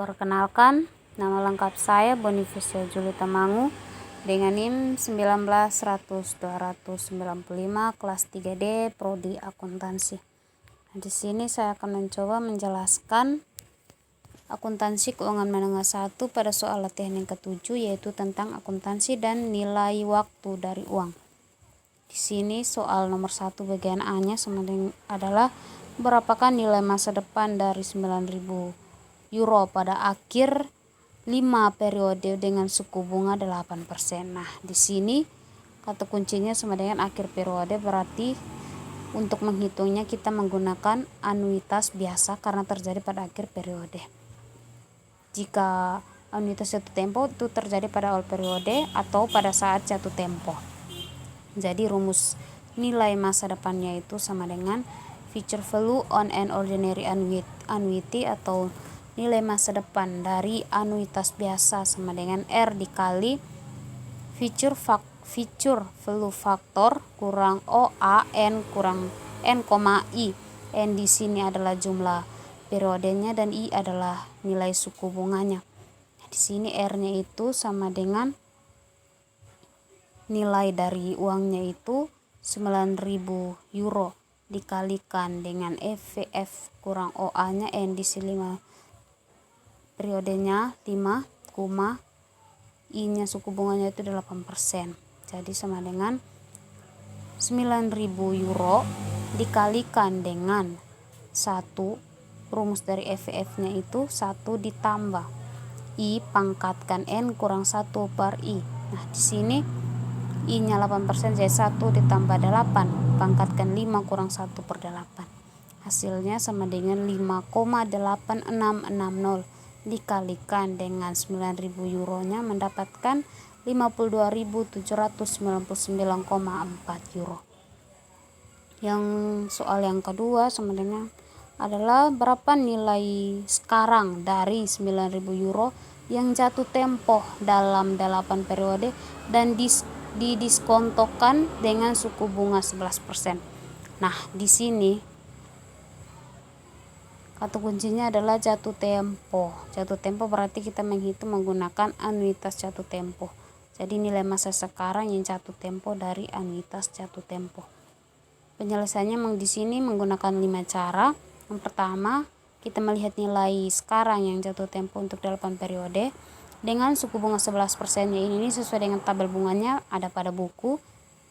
Perkenalkan, nama lengkap saya Bonifacia Julita Mangu dengan NIM 1900-295 kelas 3D Prodi Akuntansi. Di sini saya akan mencoba menjelaskan akuntansi keuangan menengah 1 pada soal latihan yang ke-7, yaitu tentang akuntansi dan nilai waktu dari uang. Di sini soal nomor 1 bagian A-nya adalah berapakah nilai masa depan dari 9.000 euro pada akhir 5 periode dengan suku bunga 8%. Nah, di sini kata kuncinya sama dengan akhir periode, berarti untuk menghitungnya kita menggunakan anuitas biasa karena terjadi pada akhir periode. Jika anuitas jatuh tempo itu terjadi pada awal periode atau pada saat jatuh tempo. Jadi rumus nilai masa depannya itu sama dengan future value on an ordinary annuity atau nilai masa depan dari anuitas biasa sama dengan R dikali future value faktor kurang OA N kurang N, I. N di sini adalah jumlah periodenya dan I adalah nilai suku bunganya. Di sini R-nya itu sama dengan nilai dari uangnya itu 9.000 euro dikalikan dengan FVF kurang OA-nya N di sini 5 periodenya 5, I-nya suku bunganya itu 8%. Jadi sama dengan 9.000 euro dikalikan dengan 1, rumus dari FVF-nya itu 1 ditambah I pangkatkan N kurang 1 per I. Nah, di sini I-nya 8% jadi 1 ditambah 8 pangkatkan 5 kurang 1 per 8. Hasilnya sama dengan 5,8660 dikalikan dengan 9.000 euronya mendapatkan 52.799,4 euro. Yang soal yang kedua sama dengan adalah berapa nilai sekarang dari 9.000 euro yang jatuh tempo dalam 8 periode dan didiskontokan dengan suku bunga 11%. Nah, di sini kata kuncinya adalah jatuh tempo. Jatuh tempo berarti kita menghitung menggunakan anuitas jatuh tempo. Jadi nilai masa sekarang yang jatuh tempo dari anuitas jatuh tempo. Penyelesaiannya di sini menggunakan 5 cara. Yang pertama, kita melihat nilai sekarang yang jatuh tempo untuk 8 periode dengan suku bunga 11%-nya ini sesuai dengan tabel bunganya ada pada buku.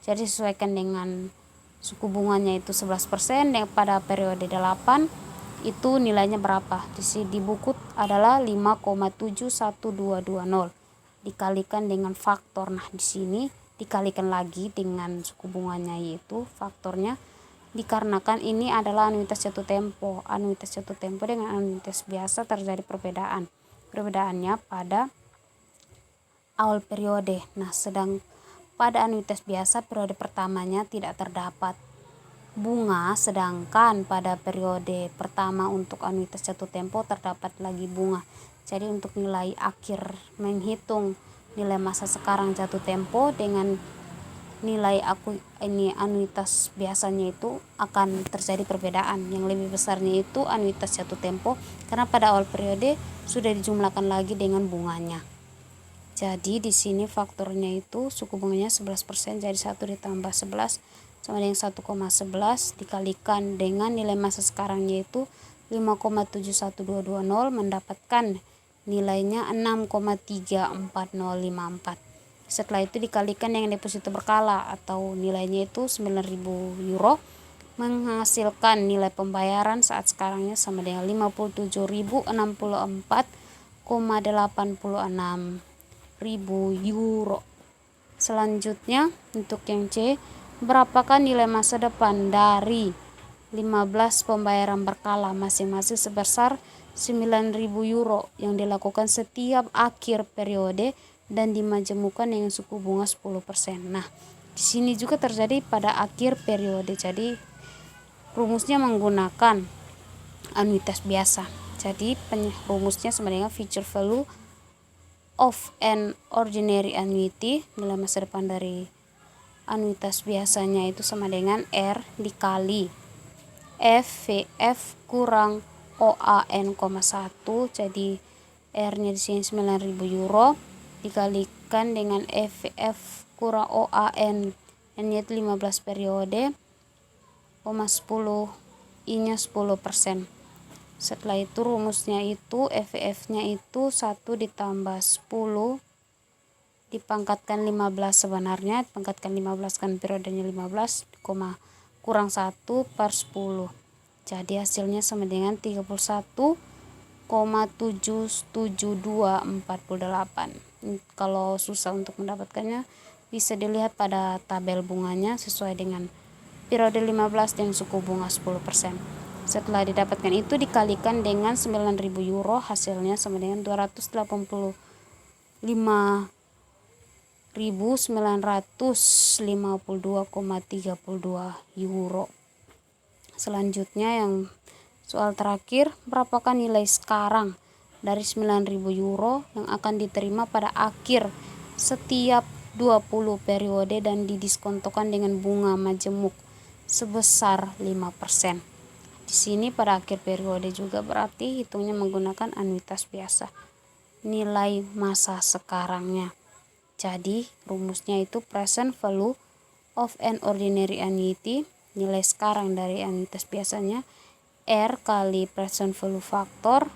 Jadi sesuaikan dengan suku bunganya itu 11% dan pada periode 8 itu nilainya berapa. Di buku adalah 5,71220 dikalikan dengan faktor. Nah, di sini dikalikan lagi dengan suku bunganya, yaitu faktornya dikarenakan ini adalah anuitas jatuh tempo. Anuitas jatuh tempo dengan anuitas biasa terjadi perbedaan. Perbedaannya pada awal periode. Nah, sedang pada anuitas biasa periode pertamanya tidak terdapat bunga, sedangkan pada periode pertama untuk anuitas jatuh tempo terdapat lagi bunga. Jadi untuk nilai akhir menghitung nilai masa sekarang jatuh tempo dengan nilai anuitas biasanya itu akan terjadi perbedaan. Yang lebih besarnya itu anuitas jatuh tempo karena pada awal periode sudah dijumlahkan lagi dengan bunganya. Jadi di sini faktornya itu suku bunganya 11%, jadi 1 ditambah 11 sama dengan 1,11 dikalikan dengan nilai masa sekarang yaitu 5,71220 mendapatkan nilainya 6,34054. Setelah itu dikalikan dengan deposito berkala atau nilainya itu 9.000 euro menghasilkan nilai pembayaran saat sekarangnya sama dengan 57.064,86 euro. Selanjutnya untuk yang C, berapakah nilai masa depan dari 15 pembayaran berkala masing-masing sebesar 9.000 euro yang dilakukan setiap akhir periode dan dimajemukkan dengan suku bunga 10%. Nah, di sini juga terjadi pada akhir periode. Jadi rumusnya menggunakan anuitas biasa. Jadi rumusnya sama dengan future value of an ordinary annuity, nilai masa depan dari anuitas biasanya itu sama dengan R dikali FVF kurang OAN, 1. Jadi R-nya di sini 9.000 euro dikalikan dengan EVF kurang OAN, N-nya 15 periode, 10, I-nya 10%. Setelah itu rumusnya itu EVF-nya itu 1 ditambah 10 dipangkatkan 15 sebenarnya, dipangkatkan 15 kan periodenya 15, kurang 1 per 10. Jadi hasilnya sama dengan 31,77248. Kalau susah untuk mendapatkannya bisa dilihat pada tabel bunganya sesuai dengan periode 15 dan suku bunga 10%. Setelah didapatkan itu dikalikan dengan 9.000 euro, hasilnya sama dengan 285.952,32 euro. Selanjutnya yang soal terakhir, berapakah nilai sekarang dari 9.000 euro yang akan diterima pada akhir setiap 20 periode dan didiskontokan dengan bunga majemuk sebesar 5%. Di sini pada akhir periode juga berarti hitungnya menggunakan anuitas biasa. Nilai masa sekarangnya. Jadi rumusnya itu present value of an ordinary annuity, nilai sekarang dari anuitas biasanya, R kali present value faktor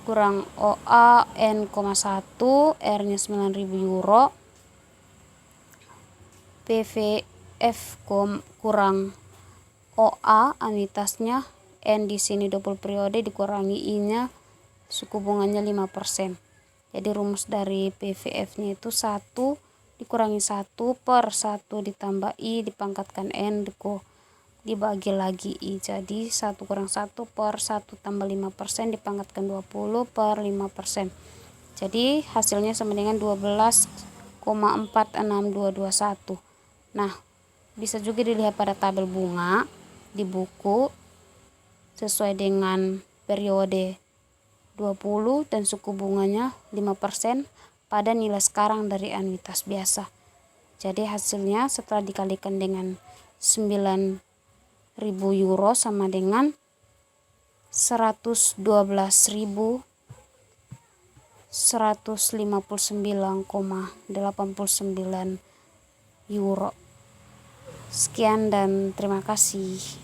kurang OA N,1, R-nya 9.000 euro, PVF kurang OA anuitasnya, N di sini 20 periode dikurangi I-nya suku bunganya 5%. Jadi rumus dari PVF-nya itu 1 dikurangi 1 per 1 ditambah I dipangkatkan N dibagi lagi I. Jadi 1 kurang 1 per 1 tambah 5% dipangkatkan 20 per 5%. Jadi hasilnya sama dengan 12,46221. Nah, bisa juga dilihat pada tabel bunga di buku sesuai dengan periode 20 dan suku bunganya 5% pada nilai sekarang dari anuitas biasa. Jadi hasilnya setelah dikalikan dengan 9.000 euro sama dengan 112.159,89 euro. Sekian dan terima kasih.